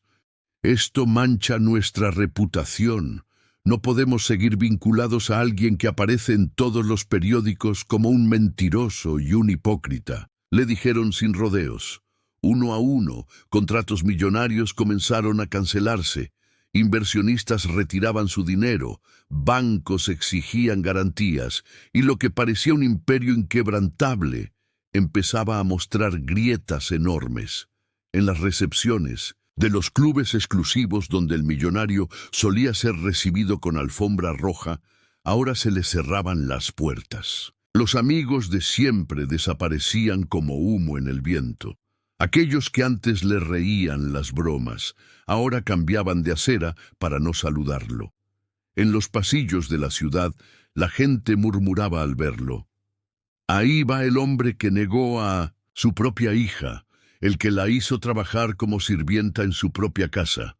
Esto mancha nuestra reputación. No podemos seguir vinculados a alguien que aparece en todos los periódicos como un mentiroso y un hipócrita, le dijeron sin rodeos. Uno a uno, contratos millonarios comenzaron a cancelarse. Inversionistas retiraban su dinero, bancos exigían garantías, y lo que parecía un imperio inquebrantable empezaba a mostrar grietas enormes. En las recepciones de los clubes exclusivos donde el millonario solía ser recibido con alfombra roja, ahora se le cerraban las puertas. Los amigos de siempre desaparecían como humo en el viento. Aquellos que antes le reían las bromas, ahora cambiaban de acera para no saludarlo. En los pasillos de la ciudad, la gente murmuraba al verlo: «Ahí va el hombre que negó a su propia hija, el que la hizo trabajar como sirvienta en su propia casa».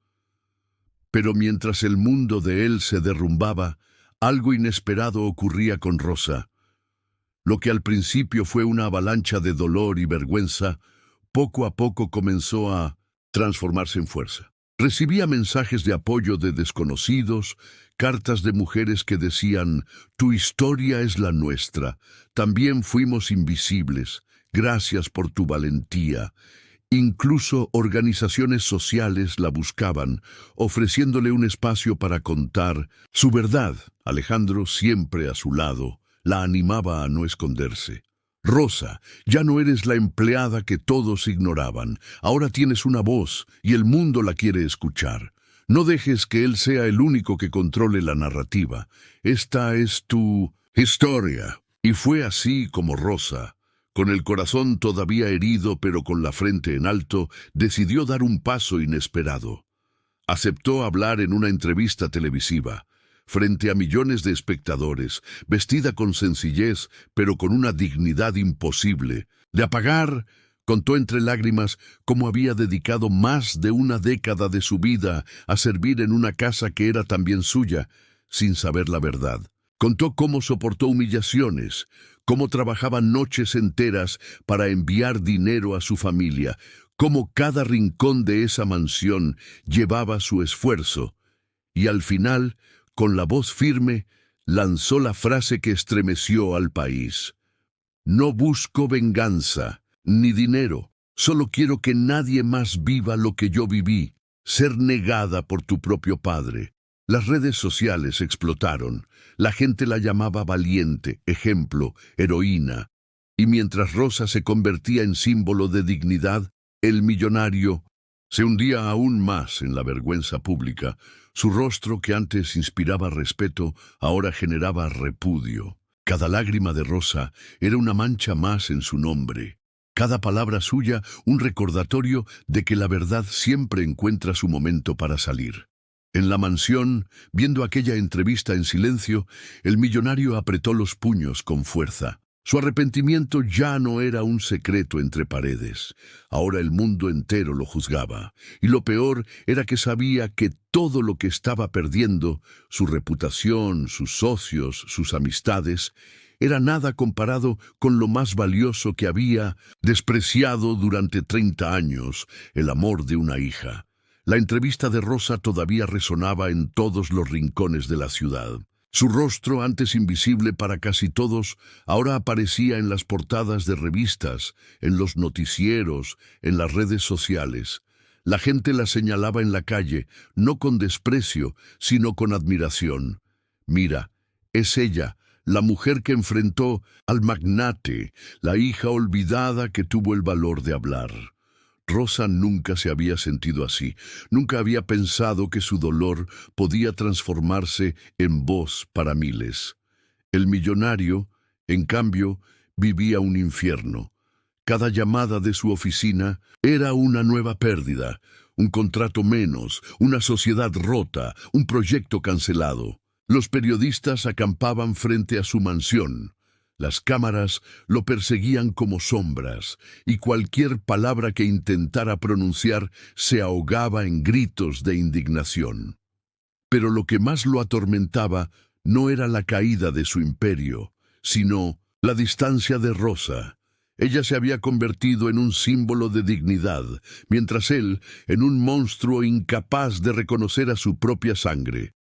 Pero mientras el mundo de él se derrumbaba, algo inesperado ocurría con Rosa. Lo que al principio fue una avalancha de dolor y vergüenza, poco a poco comenzó a transformarse en fuerza. Recibía mensajes de apoyo de desconocidos, cartas de mujeres que decían: «Tu historia es la nuestra, también fuimos invisibles, gracias por tu valentía». Incluso organizaciones sociales la buscaban, ofreciéndole un espacio para contar su verdad. Alejandro, siempre a su lado, la animaba a no esconderse. «Rosa, ya no eres la empleada que todos ignoraban. Ahora tienes una voz y el mundo la quiere escuchar. No dejes que él sea el único que controle la narrativa. Esta es tu historia». Y fue así como Rosa, con el corazón todavía herido pero con la frente en alto, decidió dar un paso inesperado. Aceptó hablar en una entrevista televisiva, frente a millones de espectadores, vestida con sencillez, pero con una dignidad imposible. De apagar, contó entre lágrimas cómo había dedicado más de una década de su vida a servir en una casa que era también suya, sin saber la verdad. Contó cómo soportó humillaciones, cómo trabajaba noches enteras para enviar dinero a su familia, cómo cada rincón de esa mansión llevaba su esfuerzo, y al final, con la voz firme, lanzó la frase que estremeció al país: «No busco venganza, ni dinero. Solo quiero que nadie más viva lo que yo viví, ser negada por tu propio padre». Las redes sociales explotaron. La gente la llamaba valiente, ejemplo, heroína. Y mientras Rosa se convertía en símbolo de dignidad, el millonario se hundía aún más en la vergüenza pública. Su rostro, que antes inspiraba respeto, ahora generaba repudio. Cada lágrima de Rosa era una mancha más en su nombre. Cada palabra suya un recordatorio de que la verdad siempre encuentra su momento para salir. En la mansión, viendo aquella entrevista en silencio, el millonario apretó los puños con fuerza. Su arrepentimiento ya no era un secreto entre paredes. Ahora el mundo entero lo juzgaba. Y lo peor era que sabía que todo lo que estaba perdiendo, su reputación, sus socios, sus amistades, era nada comparado con lo más valioso que había despreciado durante 30 años, el amor de una hija. La entrevista de Rosa todavía resonaba en todos los rincones de la ciudad. Su rostro, antes invisible para casi todos, ahora aparecía en las portadas de revistas, en los noticieros, en las redes sociales. La gente la señalaba en la calle, no con desprecio, sino con admiración. «Mira, es ella, la mujer que enfrentó al magnate, la hija olvidada que tuvo el valor de hablar». Rosa nunca se había sentido así, nunca había pensado que su dolor podía transformarse en voz para miles. El millonario, en cambio, vivía un infierno. Cada llamada de su oficina era una nueva pérdida, un contrato menos, una sociedad rota, un proyecto cancelado. Los periodistas acampaban frente a su mansión. Las cámaras lo perseguían como sombras, y cualquier palabra que intentara pronunciar se ahogaba en gritos de indignación. Pero lo que más lo atormentaba no era la caída de su imperio, sino la distancia de Rosa. Ella se había convertido en un símbolo de dignidad, mientras él en un monstruo incapaz de reconocer a su propia sangre.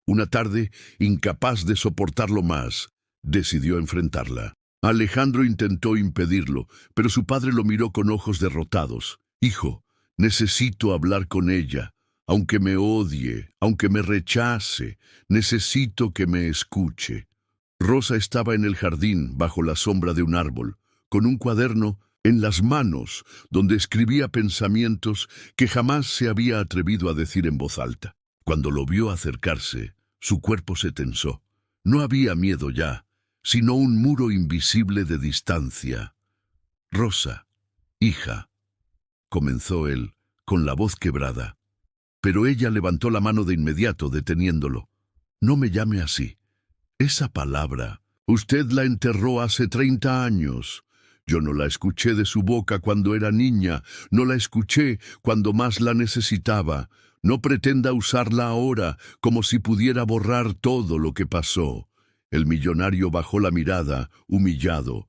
Una tarde, incapaz de soportarlo más, decidió enfrentarla. Alejandro intentó impedirlo, pero su padre lo miró con ojos derrotados. «Hijo, necesito hablar con ella. Aunque me odie, aunque me rechace, necesito que me escuche». Rosa estaba en el jardín, bajo la sombra de un árbol, con un cuaderno en las manos, donde escribía pensamientos que jamás se había atrevido a decir en voz alta. Cuando lo vio acercarse, su cuerpo se tensó. No había miedo ya, sino un muro invisible de distancia. «Rosa, hija», comenzó él, con la voz quebrada. Pero ella levantó la mano de inmediato, deteniéndolo. «No me llame así. Esa palabra, usted la enterró hace 30 años. Yo no la escuché de su boca cuando era niña, no la escuché cuando más la necesitaba. No pretenda usarla ahora, como si pudiera borrar todo lo que pasó». El millonario bajó la mirada, humillado.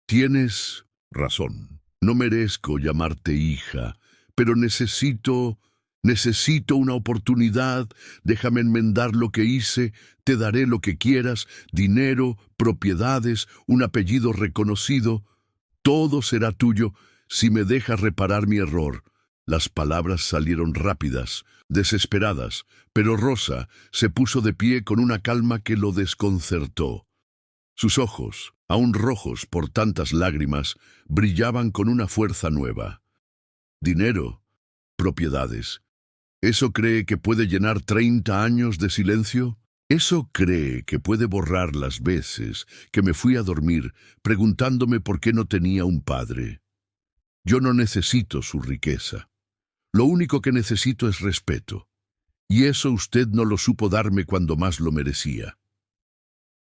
«Tienes razón. No merezco llamarte hija, pero necesito una oportunidad. Déjame enmendar lo que hice, te daré lo que quieras, dinero, propiedades, un apellido reconocido. Todo será tuyo si me dejas reparar mi error». Las palabras salieron rápidas, desesperadas, pero Rosa se puso de pie con una calma que lo desconcertó. Sus ojos, aún rojos por tantas lágrimas, brillaban con una fuerza nueva. «Dinero, propiedades. ¿Eso cree que puede llenar 30 años de silencio? ¿Eso cree que puede borrar las veces que me fui a dormir preguntándome por qué no tenía un padre? Yo no necesito su riqueza. Lo único que necesito es respeto. Y eso usted no lo supo darme cuando más lo merecía».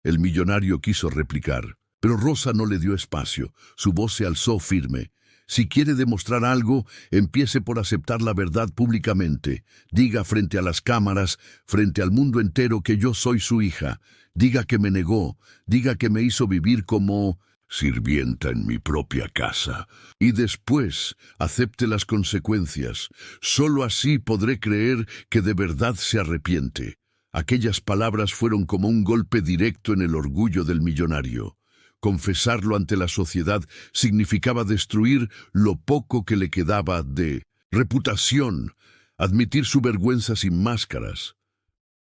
El millonario quiso replicar, pero Rosa no le dio espacio. Su voz se alzó firme. «Si quiere demostrar algo, empiece por aceptar la verdad públicamente. Diga frente a las cámaras, frente al mundo entero, que yo soy su hija. Diga que me negó, diga que me hizo vivir como sirvienta en mi propia casa. Y después acepte las consecuencias. Solo así podré creer que de verdad se arrepiente». Aquellas palabras fueron como un golpe directo en el orgullo del millonario. Confesarlo ante la sociedad significaba destruir lo poco que le quedaba de reputación, admitir su vergüenza sin máscaras.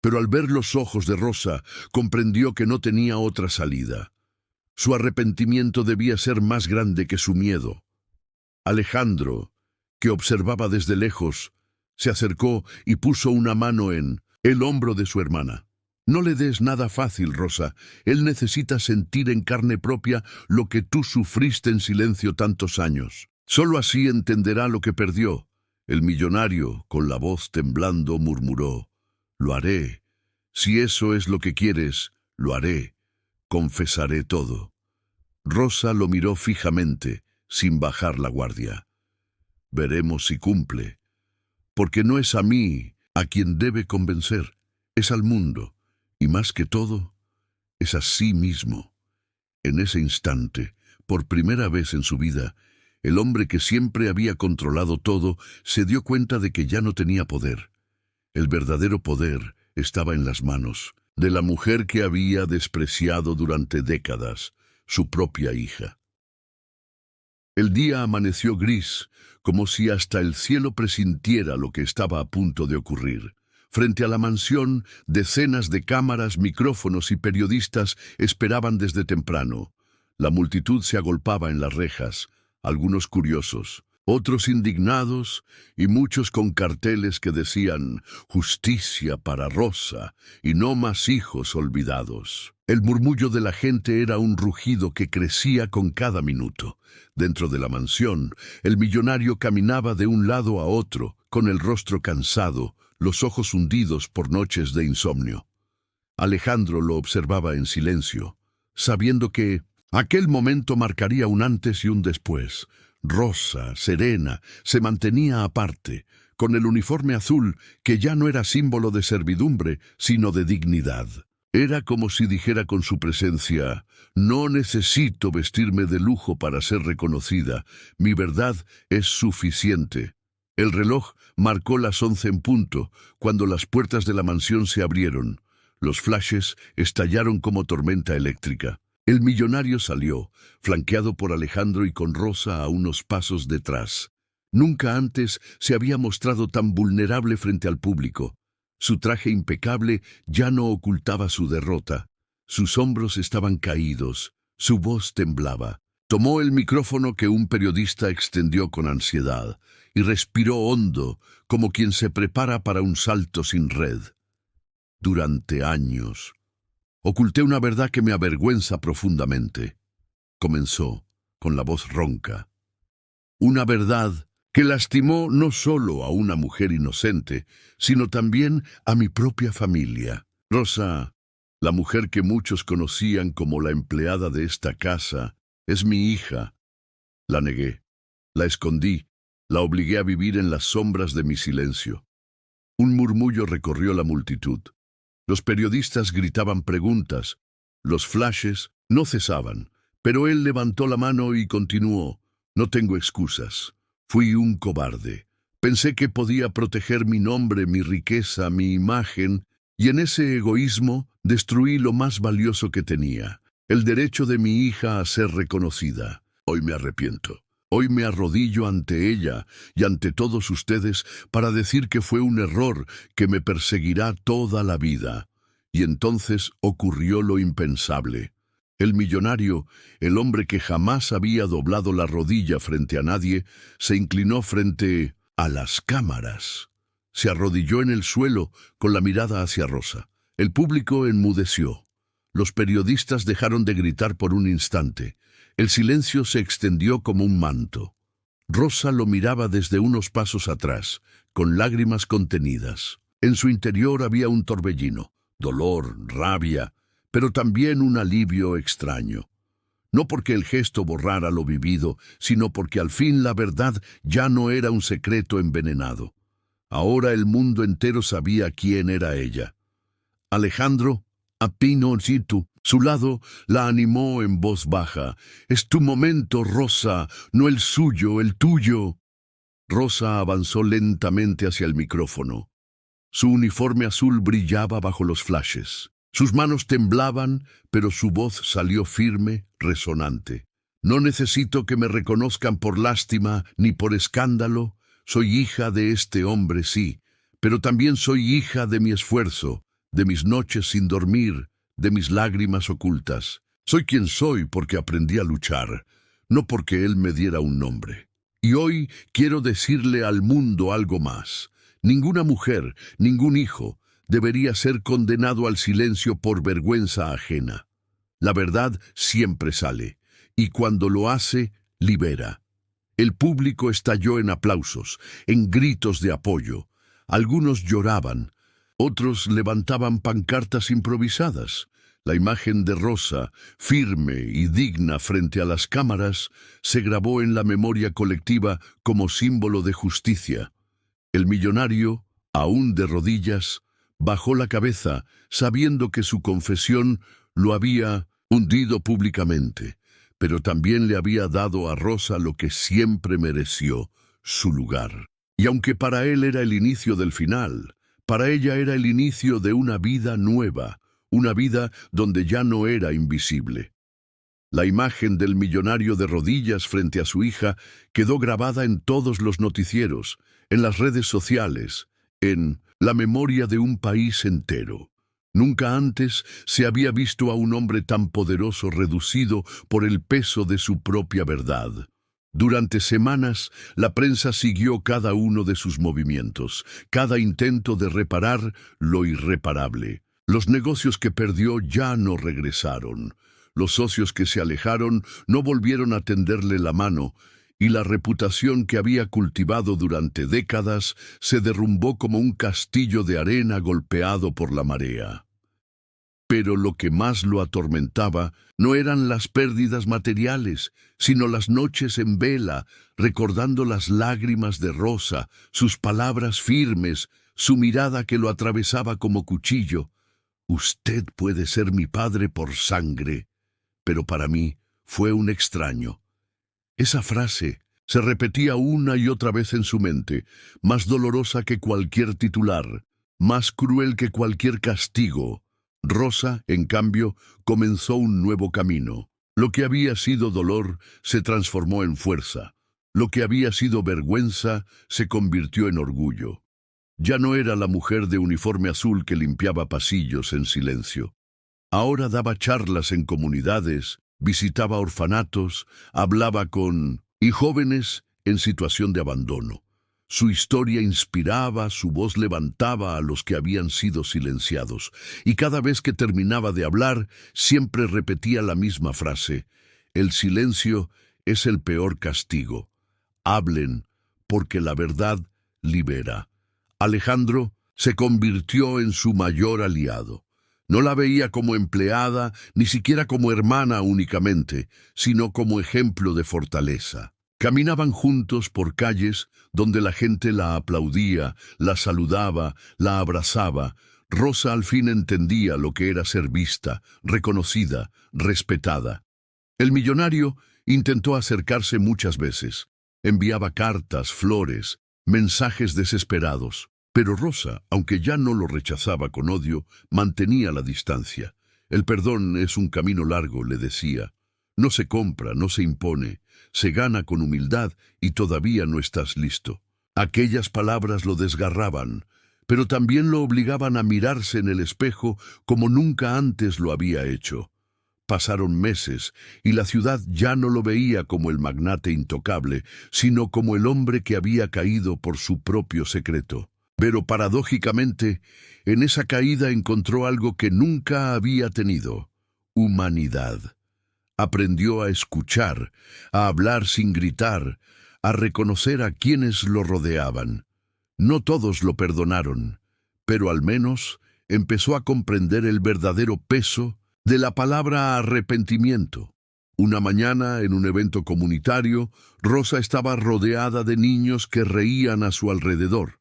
Pero al ver los ojos de Rosa, comprendió que no tenía otra salida. Su arrepentimiento debía ser más grande que su miedo. Alejandro, que observaba desde lejos, se acercó y puso una mano en el hombro de su hermana. «No le des nada fácil, Rosa. Él necesita sentir en carne propia lo que tú sufriste en silencio tantos años. Solo así entenderá lo que perdió». El millonario, con la voz temblando, murmuró: «Lo haré. Si eso es lo que quieres, lo haré. Confesaré todo». Rosa lo miró fijamente, sin bajar la guardia. «Veremos si cumple. Porque no es a mí a quien debe convencer, es al mundo, y más que todo, es a sí mismo». En ese instante, por primera vez en su vida, el hombre que siempre había controlado todo se dio cuenta de que ya no tenía poder. El verdadero poder estaba en las manos de la mujer que había despreciado durante décadas, su propia hija. El día amaneció gris, como si hasta el cielo presintiera lo que estaba a punto de ocurrir. Frente a la mansión, decenas de cámaras, micrófonos y periodistas esperaban desde temprano. La multitud se agolpaba en las rejas, algunos curiosos, otros indignados y muchos con carteles que decían «Justicia para Rosa» y «No más hijos olvidados». El murmullo de la gente era un rugido que crecía con cada minuto. Dentro de la mansión, el millonario caminaba de un lado a otro, con el rostro cansado, los ojos hundidos por noches de insomnio. Alejandro lo observaba en silencio, sabiendo que aquel momento marcaría un antes y un después. Rosa, serena, se mantenía aparte, con el uniforme azul que ya no era símbolo de servidumbre, sino de dignidad. Era como si dijera con su presencia: no necesito vestirme de lujo para ser reconocida, mi verdad es suficiente. El reloj marcó las 11 en punto, cuando las puertas de la mansión se abrieron. Los flashes estallaron como tormenta eléctrica. El millonario salió, flanqueado por Alejandro y con Rosa a unos pasos detrás. Nunca antes se había mostrado tan vulnerable frente al público. Su traje impecable ya no ocultaba su derrota. Sus hombros estaban caídos, su voz temblaba. Tomó el micrófono que un periodista extendió con ansiedad y respiró hondo, como quien se prepara para un salto sin red. Durante años oculté una verdad que me avergüenza profundamente. Comenzó, con la voz ronca. Una verdad que lastimó no solo a una mujer inocente, sino también a mi propia familia. Rosa, la mujer que muchos conocían como la empleada de esta casa, es mi hija. La negué, la escondí, la obligué a vivir en las sombras de mi silencio. Un murmullo recorrió la multitud. Los periodistas gritaban preguntas. Los flashes no cesaban, pero él levantó la mano y continuó. No tengo excusas. Fui un cobarde. Pensé que podía proteger mi nombre, mi riqueza, mi imagen, y en ese egoísmo destruí lo más valioso que tenía, el derecho de mi hija a ser reconocida. Hoy me arrepiento. Hoy me arrodillo ante ella y ante todos ustedes para decir que fue un error que me perseguirá toda la vida. Y entonces ocurrió lo impensable. El millonario, el hombre que jamás había doblado la rodilla frente a nadie, se inclinó frente a las cámaras. Se arrodilló en el suelo con la mirada hacia Rosa. El público enmudeció. Los periodistas dejaron de gritar por un instante. El silencio se extendió como un manto. Rosa lo miraba desde unos pasos atrás, con lágrimas contenidas. En su interior había un torbellino, dolor, rabia, pero también un alivio extraño. No porque el gesto borrara lo vivido, sino porque al fin la verdad ya no era un secreto envenenado. Ahora el mundo entero sabía quién era ella. Alejandro, a Pinocchio, su lado, la animó en voz baja. «Es tu momento, Rosa, no el suyo, el tuyo». Rosa avanzó lentamente hacia el micrófono. Su uniforme azul brillaba bajo los flashes. Sus manos temblaban, pero su voz salió firme, resonante. «No necesito que me reconozcan por lástima ni por escándalo. Soy hija de este hombre, sí, pero también soy hija de mi esfuerzo, de mis noches sin dormir, de mis lágrimas ocultas. Soy quien soy porque aprendí a luchar, no porque él me diera un nombre. Y hoy quiero decirle al mundo algo más. Ninguna mujer, ningún hijo, debería ser condenado al silencio por vergüenza ajena. La verdad siempre sale, y cuando lo hace, libera. El público estalló en aplausos, en gritos de apoyo. Algunos lloraban, otros levantaban pancartas improvisadas. La imagen de Rosa, firme y digna frente a las cámaras, se grabó en la memoria colectiva como símbolo de justicia. El millonario, aún de rodillas, bajó la cabeza, sabiendo que su confesión lo había hundido públicamente, pero también le había dado a Rosa lo que siempre mereció, su lugar. Y aunque para él era el inicio del final, para ella era el inicio de una vida nueva, una vida donde ya no era invisible. La imagen del millonario de rodillas frente a su hija quedó grabada en todos los noticieros, en las redes sociales, en la memoria de un país entero. Nunca antes se había visto a un hombre tan poderoso reducido por el peso de su propia verdad. Durante semanas, la prensa siguió cada uno de sus movimientos, cada intento de reparar lo irreparable. Los negocios que perdió ya no regresaron. Los socios que se alejaron no volvieron a tenderle la mano, y la reputación que había cultivado durante décadas se derrumbó como un castillo de arena golpeado por la marea. Pero lo que más lo atormentaba no eran las pérdidas materiales, sino las noches en vela, recordando las lágrimas de Rosa, sus palabras firmes, su mirada que lo atravesaba como cuchillo. «Usted puede ser mi padre por sangre, pero para mí fue un extraño». Esa frase se repetía una y otra vez en su mente, más dolorosa que cualquier titular, más cruel que cualquier castigo. Rosa, en cambio, comenzó un nuevo camino. Lo que había sido dolor se transformó en fuerza. Lo que había sido vergüenza se convirtió en orgullo. Ya no era la mujer de uniforme azul que limpiaba pasillos en silencio. Ahora daba charlas en comunidades, visitaba orfanatos, hablaba con jóvenes en situación de abandono. Su historia inspiraba, su voz levantaba a los que habían sido silenciados, y cada vez que terminaba de hablar, siempre repetía la misma frase: «El silencio es el peor castigo. Hablen, porque la verdad libera». Alejandro se convirtió en su mayor aliado. No la veía como empleada, ni siquiera como hermana únicamente, sino como ejemplo de fortaleza. Caminaban juntos por calles donde la gente la aplaudía, la saludaba, la abrazaba. Rosa al fin entendía lo que era ser vista, reconocida, respetada. El millonario intentó acercarse muchas veces. Enviaba cartas, flores, mensajes desesperados. Pero Rosa, aunque ya no lo rechazaba con odio, mantenía la distancia. «El perdón es un camino largo», le decía. «No se compra, no se impone, se gana con humildad y todavía no estás listo». Aquellas palabras lo desgarraban, pero también lo obligaban a mirarse en el espejo como nunca antes lo había hecho. Pasaron meses y la ciudad ya no lo veía como el magnate intocable, sino como el hombre que había caído por su propio secreto. Pero paradójicamente, en esa caída encontró algo que nunca había tenido: humanidad. Aprendió a escuchar, a hablar sin gritar, a reconocer a quienes lo rodeaban. No todos lo perdonaron, pero al menos empezó a comprender el verdadero peso de la palabra arrepentimiento. Una mañana, en un evento comunitario, Rosa estaba rodeada de niños que reían a su alrededor.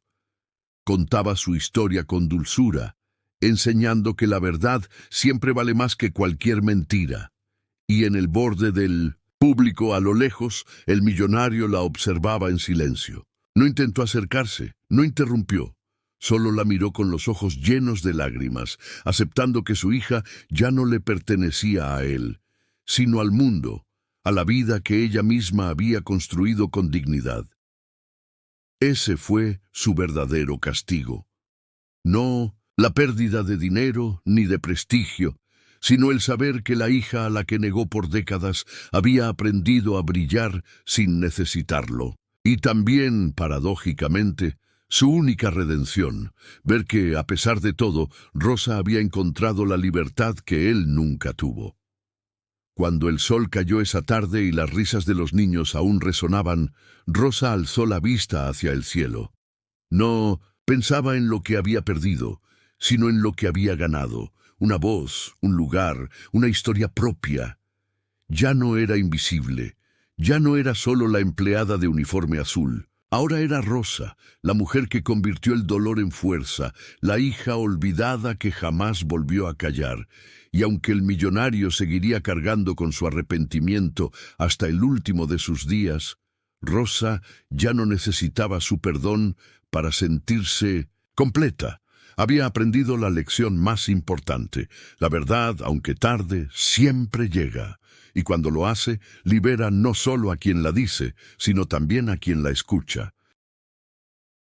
Contaba su historia con dulzura, enseñando que la verdad siempre vale más que cualquier mentira. Y en el borde del público, a lo lejos, el millonario la observaba en silencio. No intentó acercarse, no interrumpió. Solo la miró con los ojos llenos de lágrimas, aceptando que su hija ya no le pertenecía a él, sino al mundo, a la vida que ella misma había construido con dignidad. Ese fue su verdadero castigo. No la pérdida de dinero ni de prestigio, sino el saber que la hija a la que negó por décadas había aprendido a brillar sin necesitarlo. Y también, paradójicamente, su única redención, ver que, a pesar de todo, Rosa había encontrado la libertad que él nunca tuvo. Cuando el sol cayó esa tarde y las risas de los niños aún resonaban, Rosa alzó la vista hacia el cielo. No pensaba en lo que había perdido, sino en lo que había ganado: una voz, un lugar, una historia propia. Ya no era invisible, ya no era solo la empleada de uniforme azul. Ahora era Rosa, la mujer que convirtió el dolor en fuerza, la hija olvidada que jamás volvió a callar. Y aunque el millonario seguiría cargando con su arrepentimiento hasta el último de sus días, Rosa ya no necesitaba su perdón para sentirse completa. Había aprendido la lección más importante: la verdad, aunque tarde, siempre llega. Y cuando lo hace, libera no solo a quien la dice, sino también a quien la escucha.